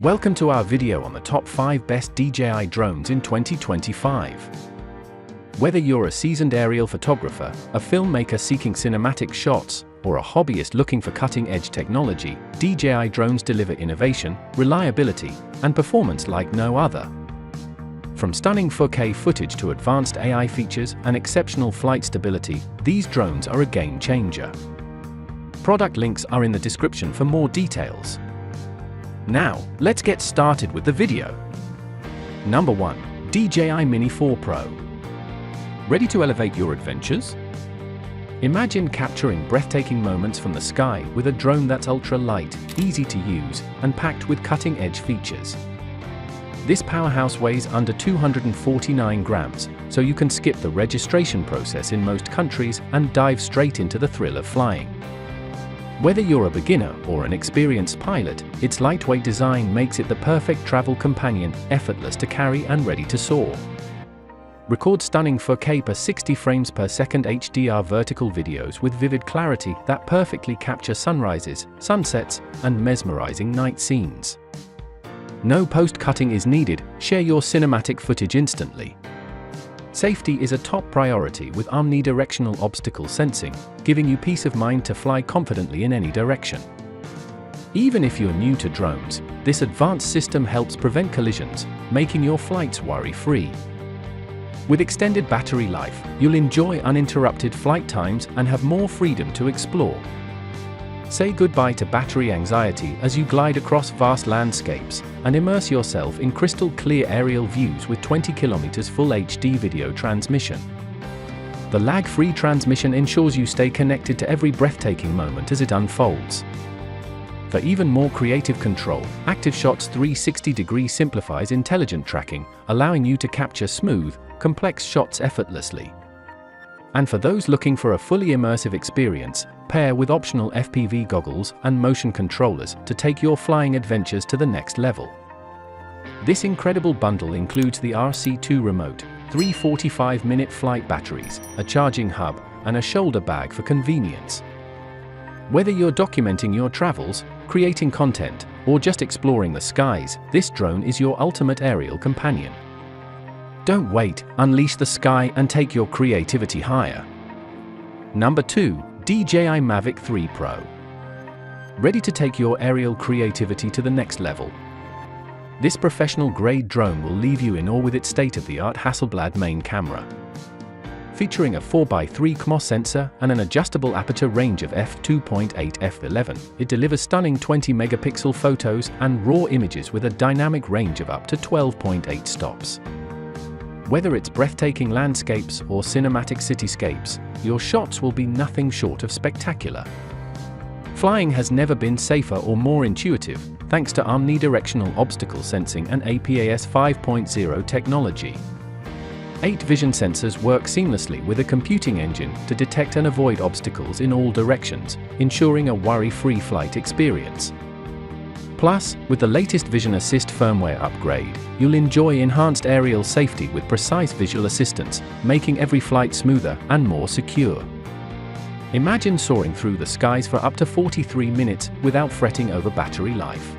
Welcome to our video on the top 5 best DJI drones in 2025. Whether you're a seasoned aerial photographer, a filmmaker seeking cinematic shots, or a hobbyist looking for cutting-edge technology, DJI drones deliver innovation, reliability, and performance like no other. From stunning 4K footage to advanced AI features and exceptional flight stability, these drones are a game changer. Product links are in the description for more details. Now, let's get started with the video. Number 1. DJI Mini 4 Pro. Ready to elevate your adventures? Imagine capturing breathtaking moments from the sky with a drone that's ultra-light, easy to use, and packed with cutting-edge features. This powerhouse weighs under 249 grams, so you can skip the registration process in most countries and dive straight into the thrill of flying. Whether you're a beginner or an experienced pilot, its lightweight design makes it the perfect travel companion, effortless to carry and ready to soar. Record stunning 4K per 60 frames per second HDR vertical videos with vivid clarity that perfectly capture sunrises, sunsets, and mesmerizing night scenes. No post-cutting is needed, share your cinematic footage instantly. Safety is a top priority with omnidirectional obstacle sensing, giving you peace of mind to fly confidently in any direction. Even if you're new to drones, this advanced system helps prevent collisions, making your flights worry-free. With extended battery life, you'll enjoy uninterrupted flight times and have more freedom to explore. Say goodbye to battery anxiety as you glide across vast landscapes, and immerse yourself in crystal-clear aerial views with 20 km full HD video transmission. The lag-free transmission ensures you stay connected to every breathtaking moment as it unfolds. For even more creative control, ActiveShot's 360-degree simplifies intelligent tracking, allowing you to capture smooth, complex shots effortlessly. And for those looking for a fully immersive experience, pair with optional FPV goggles and motion controllers to take your flying adventures to the next level. This incredible bundle includes the RC2 remote, 3 45-minute flight batteries, a charging hub, and a shoulder bag for convenience. Whether you're documenting your travels, creating content, or just exploring the skies, this drone is your ultimate aerial companion. Don't wait, unleash the sky and take your creativity higher. Number 2. DJI Mavic 3 Pro. Ready to take your aerial creativity to the next level? This professional-grade drone will leave you in awe with its state-of-the-art Hasselblad main camera. Featuring a 4x3 CMOS sensor and an adjustable aperture range of f2.8 f11, it delivers stunning 20-megapixel photos and raw images with a dynamic range of up to 12.8 stops. Whether it's breathtaking landscapes or cinematic cityscapes, your shots will be nothing short of spectacular. Flying has never been safer or more intuitive, thanks to omnidirectional obstacle sensing and APAS 5.0 technology. 8 vision sensors work seamlessly with a computing engine to detect and avoid obstacles in all directions, ensuring a worry-free flight experience. Plus, with the latest Vision Assist firmware upgrade, you'll enjoy enhanced aerial safety with precise visual assistance, making every flight smoother and more secure. Imagine soaring through the skies for up to 43 minutes without fretting over battery life.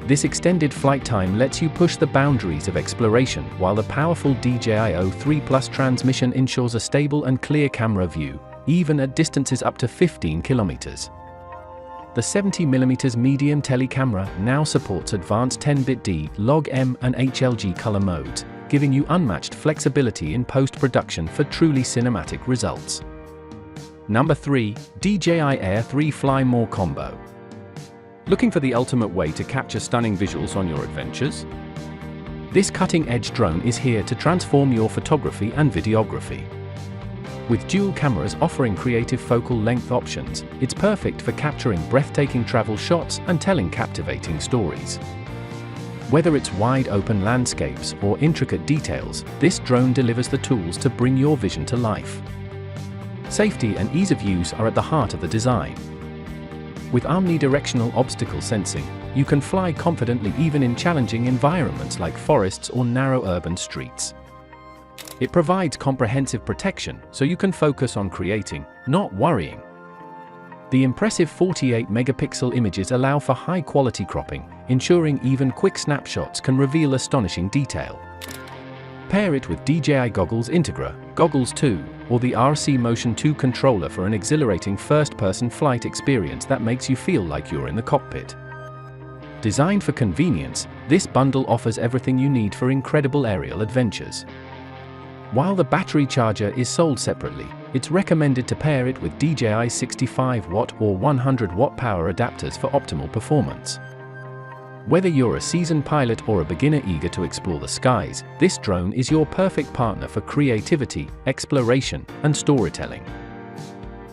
This extended flight time lets you push the boundaries of exploration, while the powerful DJI O3 Plus transmission ensures a stable and clear camera view, even at distances up to 15 kilometers. The 70mm medium telecamera now supports advanced 10-bit D, log-M and HLG color modes, giving you unmatched flexibility in post-production for truly cinematic results. Number 3. DJI Air 3 Fly More Combo. Looking for the ultimate way to capture stunning visuals on your adventures? This cutting-edge drone is here to transform your photography and videography. With dual cameras offering creative focal length options, it's perfect for capturing breathtaking travel shots and telling captivating stories. Whether it's wide open landscapes or intricate details, this drone delivers the tools to bring your vision to life. Safety and ease of use are at the heart of the design. With omnidirectional obstacle sensing, you can fly confidently even in challenging environments like forests or narrow urban streets. It provides comprehensive protection so you can focus on creating, not worrying. The impressive 48-megapixel images allow for high-quality cropping, ensuring even quick snapshots can reveal astonishing detail. Pair it with DJI Goggles Integra, Goggles 2, or the RC Motion 2 controller for an exhilarating first-person flight experience that makes you feel like you're in the cockpit. Designed for convenience, this bundle offers everything you need for incredible aerial adventures. While the battery charger is sold separately, it's recommended to pair it with DJI 65-watt or 100-watt power adapters for optimal performance. Whether you're a seasoned pilot or a beginner eager to explore the skies, this drone is your perfect partner for creativity, exploration, and storytelling.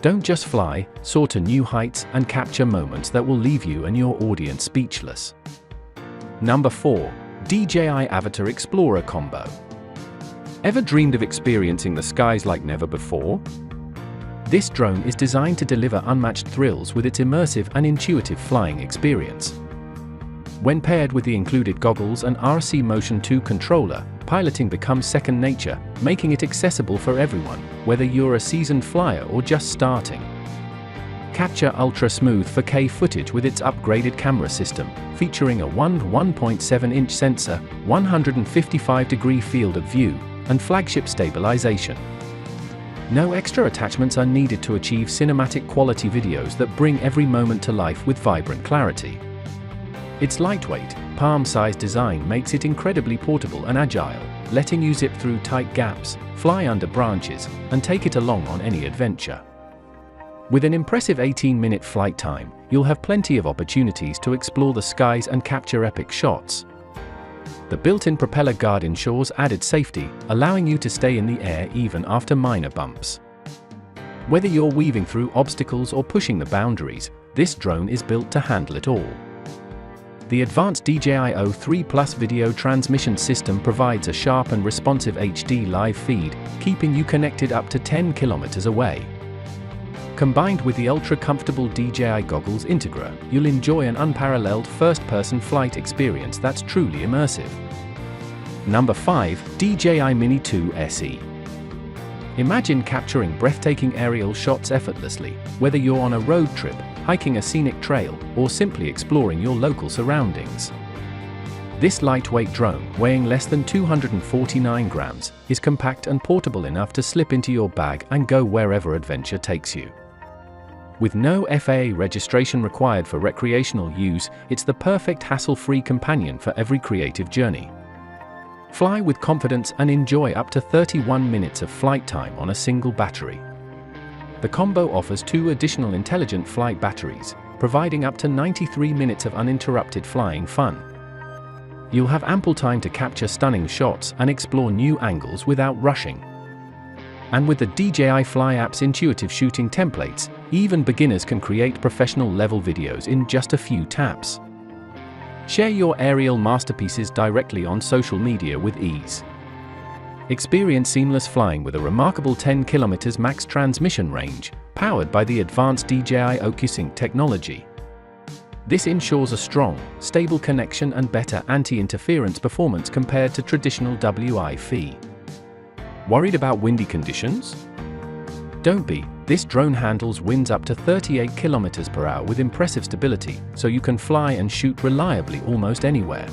Don't just fly, soar to new heights and capture moments that will leave you and your audience speechless. Number 4. DJI Avata Explorer Combo. Ever dreamed of experiencing the skies like never before? This drone is designed to deliver unmatched thrills with its immersive and intuitive flying experience. When paired with the included goggles and RC Motion 2 controller, piloting becomes second nature, making it accessible for everyone, whether you're a seasoned flyer or just starting. Capture ultra-smooth 4K footage with its upgraded camera system, featuring a 1.7-inch sensor, 155-degree field of view, and flagship stabilization. No extra attachments are needed to achieve cinematic quality videos that bring every moment to life with vibrant clarity. Its lightweight, palm-sized design makes it incredibly portable and agile, letting you zip through tight gaps, fly under branches, and take it along on any adventure. With an impressive 18-minute flight time, you'll have plenty of opportunities to explore the skies and capture epic shots. The built-in propeller guard ensures added safety, allowing you to stay in the air even after minor bumps. Whether you're weaving through obstacles or pushing the boundaries, this drone is built to handle it all. The advanced DJI O3 Plus video transmission system provides a sharp and responsive HD live feed, keeping you connected up to 10 kilometers away. Combined with the ultra-comfortable DJI Goggles Integra, you'll enjoy an unparalleled first-person flight experience that's truly immersive. Number 5. DJI Mini 2 SE. Imagine capturing breathtaking aerial shots effortlessly, whether you're on a road trip, hiking a scenic trail, or simply exploring your local surroundings. This lightweight drone, weighing less than 249 grams, is compact and portable enough to slip into your bag and go wherever adventure takes you. With no FAA registration required for recreational use, it's the perfect hassle-free companion for every creative journey. Fly with confidence and enjoy up to 31 minutes of flight time on a single battery. The combo offers 2 additional intelligent flight batteries, providing up to 93 minutes of uninterrupted flying fun. You'll have ample time to capture stunning shots and explore new angles without rushing. And with the DJI Fly app's intuitive shooting templates, even beginners can create professional-level videos in just a few taps. Share your aerial masterpieces directly on social media with ease. Experience seamless flying with a remarkable 10 km max transmission range, powered by the advanced DJI OcuSync technology. This ensures a strong, stable connection and better anti-interference performance compared to traditional Wi-Fi. Worried about windy conditions? Don't be. This drone handles winds up to 38 km/h with impressive stability, so you can fly and shoot reliably almost anywhere.